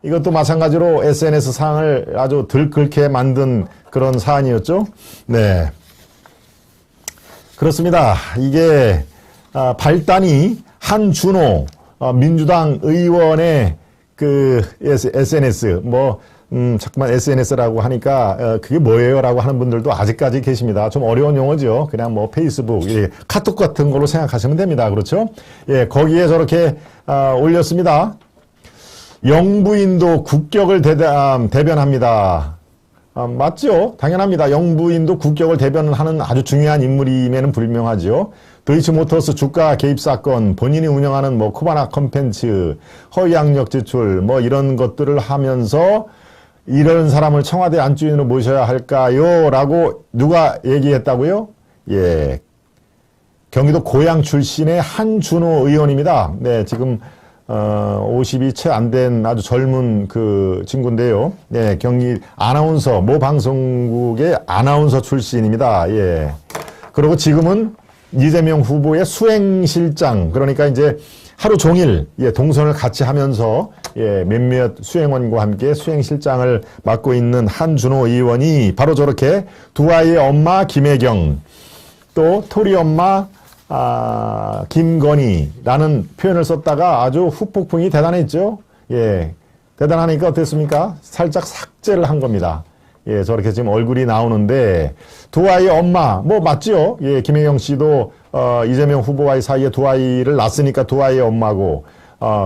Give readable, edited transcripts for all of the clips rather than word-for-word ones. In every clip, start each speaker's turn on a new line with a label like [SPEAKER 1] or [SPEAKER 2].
[SPEAKER 1] 이것도 마찬가지로 SNS 상을 아주 들끓게 만든 그런 사안이었죠. 네. 그렇습니다. 이게 발단이 한준호 민주당 의원의 그 SNS 자꾸만 SNS라고 하니까 그게 뭐예요? 라고 하는 분들도 아직까지 계십니다. 좀 어려운 용어죠. 그냥 뭐 페이스북, 카톡 같은 걸로 생각하시면 됩니다. 그렇죠? 예, 거기에 저렇게 올렸습니다. 영부인도 국격을 대변합니다. 맞죠? 당연합니다. 영부인도 국격을 대변하는 아주 중요한 인물임에는 불명하죠. 도이치모터스 주가 개입 사건, 본인이 운영하는 코바나 컴펜츠, 허위 학력 지출, 이런 것들을 하면서 이런 사람을 청와대 안주인으로 모셔야 할까요? 라고 누가 얘기했다고요? 예. 경기도 고양 출신의 한준호 의원입니다. 네, 지금 50이 채 안 된 아주 젊은 그 친구인데요. 예, 경기 아나운서, 모 방송국의 아나운서 출신입니다. 예. 그리고 지금은 이재명 후보의 수행실장, 그러니까 이제 하루 종일 동선을 같이 하면서 몇몇 수행원과 함께 수행실장을 맡고 있는 한준호 의원이 바로 저렇게 두 아이의 엄마 김혜경, 또 토리 엄마 김건희라는 표현을 썼다가 아주 후폭풍이 대단했죠. 예, 대단하니까 어땠습니까? 살짝 삭제를 한 겁니다. 예, 저렇게 지금 얼굴이 나오는데 두 아이의 엄마, 맞죠? 예, 김혜경 씨도 이재명 후보와의 사이에 두 아이를 낳았으니까 두 아이의 엄마고,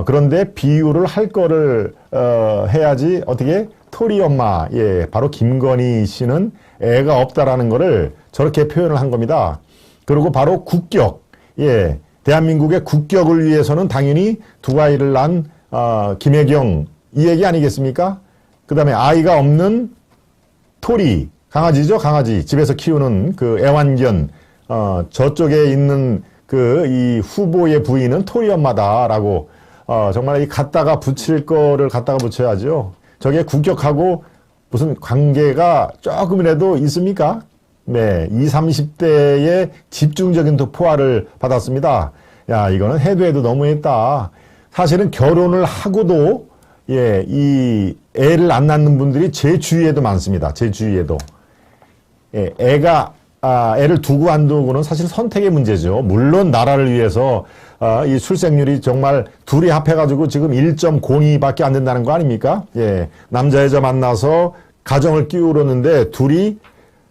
[SPEAKER 1] 그런데 비유를 할 거를 해야지 어떻게 토리 엄마, 예, 바로 김건희 씨는 애가 없다라는 거를 저렇게 표현을 한 겁니다. 그리고 바로 국격, 예, 대한민국의 국격을 위해서는 당연히 두 아이를 낳은 김혜경, 이 얘기 아니겠습니까? 그 다음에 아이가 없는 토리, 강아지죠, 강아지. 집에서 키우는 그 애완견, 저쪽에 있는 이 후보의 부인은 토리 엄마다라고, 정말 이 갖다가 붙일 거를 갖다가 붙여야죠. 저게 국격하고 무슨 관계가 조금이라도 있습니까? 네, 20, 30대의 집중적인 포화를 받았습니다. 야, 이거는 해도 너무했다. 사실은 결혼을 하고도, 예, 이 애를 안 낳는 분들이 제 주위에도 많습니다. 제 주위에도. 예, 애를 두고 안 두고는 사실 선택의 문제죠. 물론 나라를 위해서, 이 출생률이 정말 둘이 합해가지고 지금 1.02밖에 안 된다는 거 아닙니까? 예, 남자, 여자 만나서 가정을 끼우려는데 둘이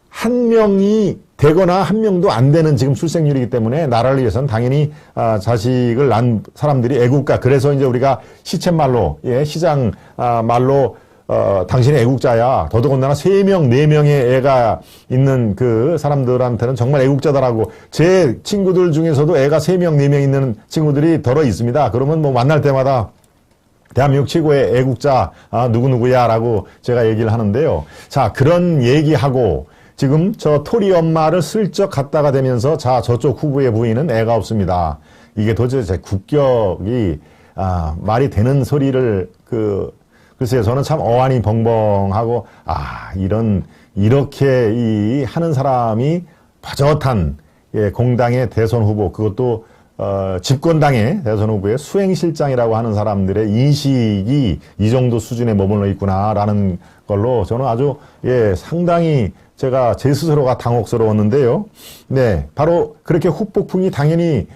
[SPEAKER 1] 한 명이 되거나 한 명도 안 되는 지금 출생률이기 때문에 나라를 위해서는 당연히 자식을 낳은 사람들이 애국가. 그래서 이제 우리가 시쳇말로, 예, 시장 말로 당신이 애국자야. 더더군다나 3명, 4명의 애가 있는 그 사람들한테는 정말 애국자다라고. 제 친구들 중에서도 애가 3명, 4명 있는 친구들이 더러 있습니다. 그러면 만날 때마다 대한민국 최고의 애국자 누구누구야 라고 제가 얘기를 하는데요. 자, 그런 얘기하고 지금 저 토리 엄마를 슬쩍 갖다가 대면서 저쪽 후보의 부인은 애가 없습니다. 이게 도대체 국격이 말이 되는 소리를 글쎄요, 저는 참 어안이 벙벙하고 이렇게 하는 사람이 버젓한, 예, 공당의 대선 후보, 그것도 집권당의 대선 후보의 수행실장이라고 하는 사람들의 인식이 이 정도 수준에 머물러 있구나라는 걸로 저는 아주, 예, 상당히 제 스스로가 당혹스러웠는데요. 네, 바로 그렇게 후폭풍이 당연히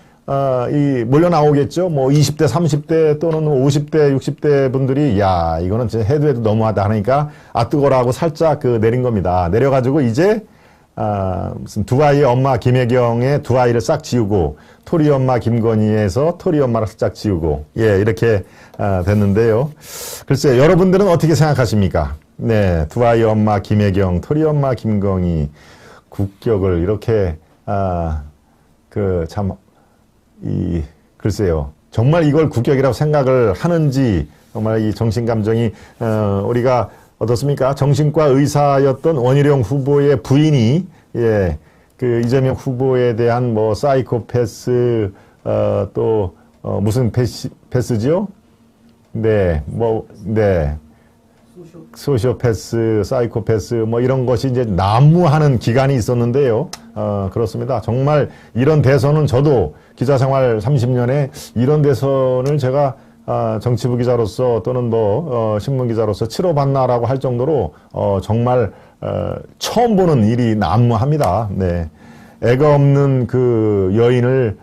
[SPEAKER 1] 몰려 나오겠죠. 20대, 30대 또는 50대, 60대 분들이 야, 이거는 진짜 해도 너무하다 하니까 뜨거라 하고 살짝 내린 겁니다. 내려가지고 이제 무슨 두 아이의 엄마 김혜경의 두 아이를 싹 지우고 토리 엄마 김건희에서 토리 엄마를 싹 지우고, 예, 이렇게 됐는데요. 글쎄요, 여러분들은 어떻게 생각하십니까? 네, 두 아이 엄마 김혜경, 토리 엄마 김건희 국격을 이렇게 글쎄요, 정말 이걸 국격이라고 생각을 하는지, 정말 이 정신감정이 우리가 어떻습니까? 정신과 의사였던 원희룡 후보의 부인이, 예, 이재명 후보에 대한 사이코패스, 또 무슨 패스지요? 네, 네. 소시오패스, 사이코패스, 이런 것이 이제 난무하는 기간이 있었는데요. 그렇습니다. 정말 이런 대선은 저도 기자생활 30년에 이런 대선을 제가 정치부 기자로서 또는 뭐 신문 기자로서 치러봤나라고 할 정도로 정말 처음 보는 일이 난무합니다. 네. 애가 없는 그 여인을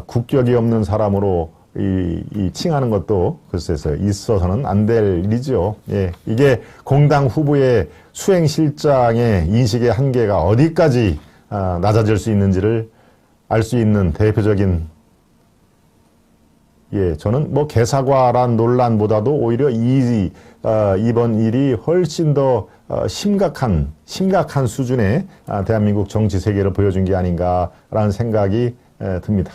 [SPEAKER 1] 국격이 없는 사람으로 이 칭하는 것도 글쎄 있어서는 안 될 일이죠. 예. 이게 공당 후보의 수행 실장의 인식의 한계가 어디까지 낮아질 수 있는지를 알 수 있는 대표적인, 예, 저는 뭐 개사과란 논란보다도 오히려 이번 일이 훨씬 더 심각한 수준의 대한민국 정치 세계를 보여준 게 아닌가라는 생각이 듭니다.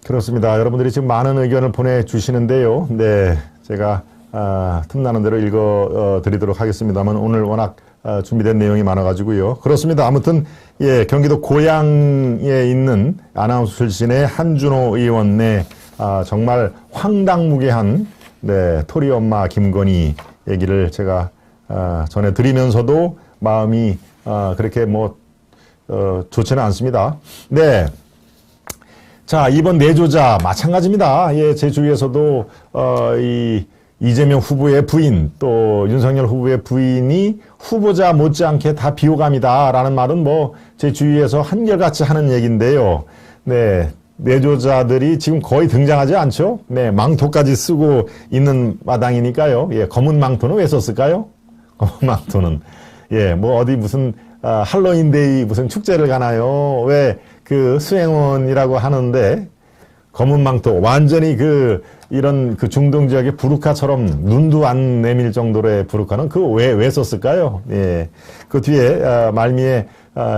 [SPEAKER 1] 그렇습니다. 여러분들이 지금 많은 의견을 보내주시는데요. 네, 제가 틈나는 대로 읽어드리도록 하겠습니다만 오늘 워낙 준비된 내용이 많아가지고요. 그렇습니다. 아무튼 예, 경기도 고양에 있는 아나운서 출신의 한준호 의원의 정말 황당무계한 네, 토리 엄마 김건희 얘기를 제가 전해드리면서도 마음이 그렇게 뭐 좋지는 않습니다. 네. 자, 이번 내조자 마찬가지입니다. 예, 제 주위에서도 이재명 후보의 부인 또 윤석열 후보의 부인이 후보자 못지않게 다 비호감이다라는 말은 뭐 제 주위에서 한결같이 하는 얘기인데요. 네, 내조자들이 지금 거의 등장하지 않죠. 네, 망토까지 쓰고 있는 마당이니까요. 예, 검은 망토는 왜 썼을까요? 검은 망토는 예, 뭐 어디 무슨 할로윈데이 무슨 축제를 가나요? 왜 그 수행원이라고 하는데 검은 망토 완전히 이런 중동 지역의 부르카처럼 눈도 안 내밀 정도로의 부르카는 왜 썼을까요? 예. 그 뒤에 말미에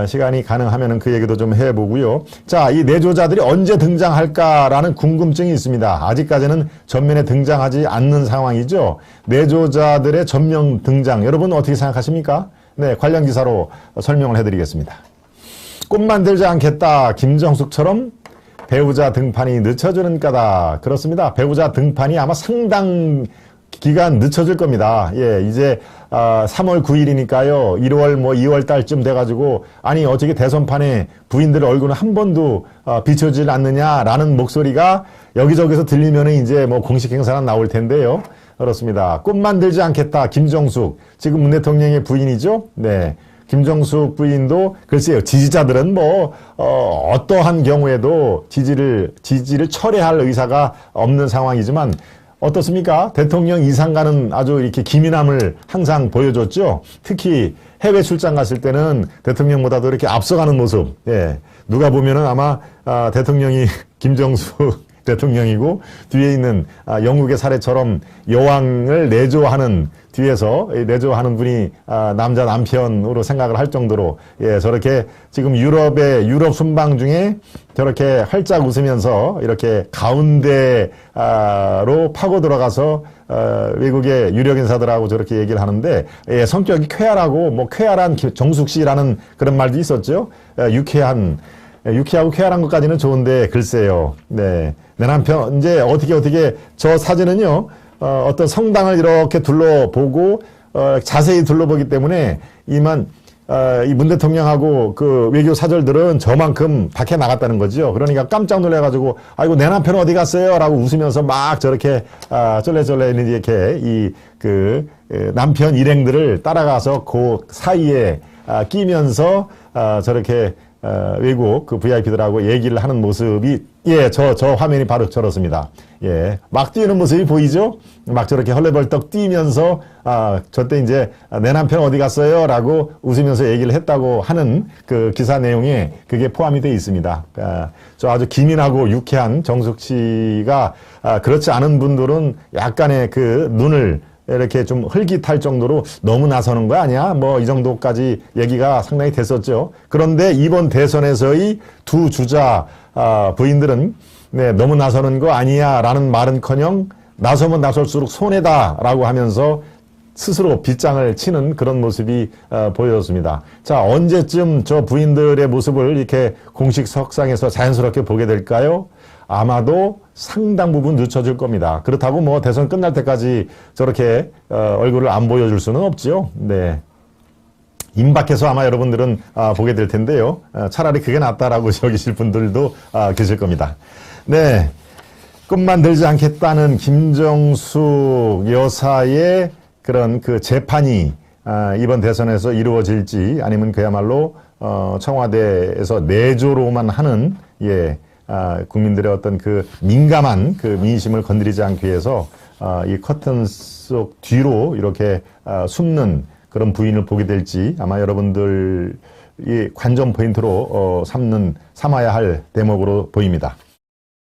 [SPEAKER 1] 시간이 가능하면은 그 얘기도 좀 해보고요. 자, 이 내조자들이 언제 등장할까라는 궁금증이 있습니다. 아직까지는 전면에 등장하지 않는 상황이죠. 내조자들의 전면 등장, 여러분 어떻게 생각하십니까? 네, 관련 기사로 설명을 해드리겠습니다. 꽃 만들지 않겠다. 김정숙처럼 배우자 등판이 늦춰지는 까다. 그렇습니다. 배우자 등판이 아마 상당 기간 늦춰질 겁니다. 예, 이제 3월 9일이니까요. 1월 2월 달쯤 돼가지고 아니 어떻게 대선판에 부인들 얼굴은 한 번도 비춰지질 않느냐라는 목소리가 여기저기서 들리면은 이제 뭐 공식 행사는 나올 텐데요. 그렇습니다. 꽃 만들지 않겠다. 김정숙 지금 문 대통령의 부인이죠. 네. 김정숙 부인도 글쎄요, 지지자들은 뭐 어떠한 경우에도 지지를 철회할 의사가 없는 상황이지만 어떻습니까? 대통령 이상가는 아주 이렇게 기민함을 항상 보여줬죠. 특히 해외 출장 갔을 때는 대통령보다도 이렇게 앞서가는 모습. 예, 누가 보면은 아마 대통령이 김정숙 대통령이고 뒤에 있는 영국의 사례처럼 여왕을 내조하는 뒤에서 내조하는 분이 남자 남편으로 생각을 할 정도로 예, 저렇게 지금 유럽 순방 중에 저렇게 활짝 웃으면서 이렇게 가운데로 파고 들어가서 외국의 유력 인사들하고 저렇게 얘기를 하는데 예, 성격이 쾌활하고 뭐 쾌활한 정숙 씨라는 그런 말도 있었죠. 유쾌하고 쾌활한 것까지는 좋은데 글쎄요. 네. 내 남편 이제 어떻게 저 사진은요. 어떤 성당을 이렇게 둘러보고 자세히 둘러보기 때문에 이 문 대통령하고 그 외교 사절들은 저만큼 밖에 나갔다는 거죠. 그러니까 깜짝 놀래가지고 아이고 내 남편 어디 갔어요? 라고 웃으면서 막 저렇게 쩔레쩔레 이렇게 남편 일행들을 따라가서 그 사이에 끼면서 저렇게 외국 그 VIP들하고 얘기를 하는 모습이 예, 저 화면이 바로 저렇습니다. 예, 막 뛰는 모습이 보이죠? 막 저렇게 헐레벌떡 뛰면서 저때 이제 내 남편 어디 갔어요? 라고 웃으면서 얘기를 했다고 하는 그 기사 내용에 그게 포함이 되어 있습니다. 저 아주 기민하고 유쾌한 정숙 씨가 그렇지 않은 분들은 약간의 그 눈을 이렇게 좀 흘깃할 정도로 너무 나서는 거 아니야? 뭐 이 정도까지 얘기가 상당히 됐었죠. 그런데 이번 대선에서의 두 주자 부인들은 네, 너무 나서는 거 아니야 라는 말은커녕 나서면 나설수록 손해다라고 하면서 스스로 빗장을 치는 그런 모습이 보여졌습니다. 자, 언제쯤 저 부인들의 모습을 이렇게 공식 석상에서 자연스럽게 보게 될까요? 아마도 상당 부분 늦춰질 겁니다. 그렇다고 뭐 대선 끝날 때까지 저렇게 얼굴을 안 보여줄 수는 없죠. 네. 임박해서 아마 여러분들은 보게 될 텐데요. 차라리 그게 낫다라고 여기실 분들도 계실 겁니다. 네. 조금만 들지 않겠다는 김정숙 여사의 그런 그 재판이 이번 대선에서 이루어질지 아니면 그야말로 청와대에서 내조로만 하는 국민들의 어떤 그 민감한 그 민심을 건드리지 않기 위해서 이 커튼 속 뒤로 이렇게 숨는 그런 부인을 보게 될지 아마 여러분들이 관전 포인트로 삼아야 할 대목으로 보입니다.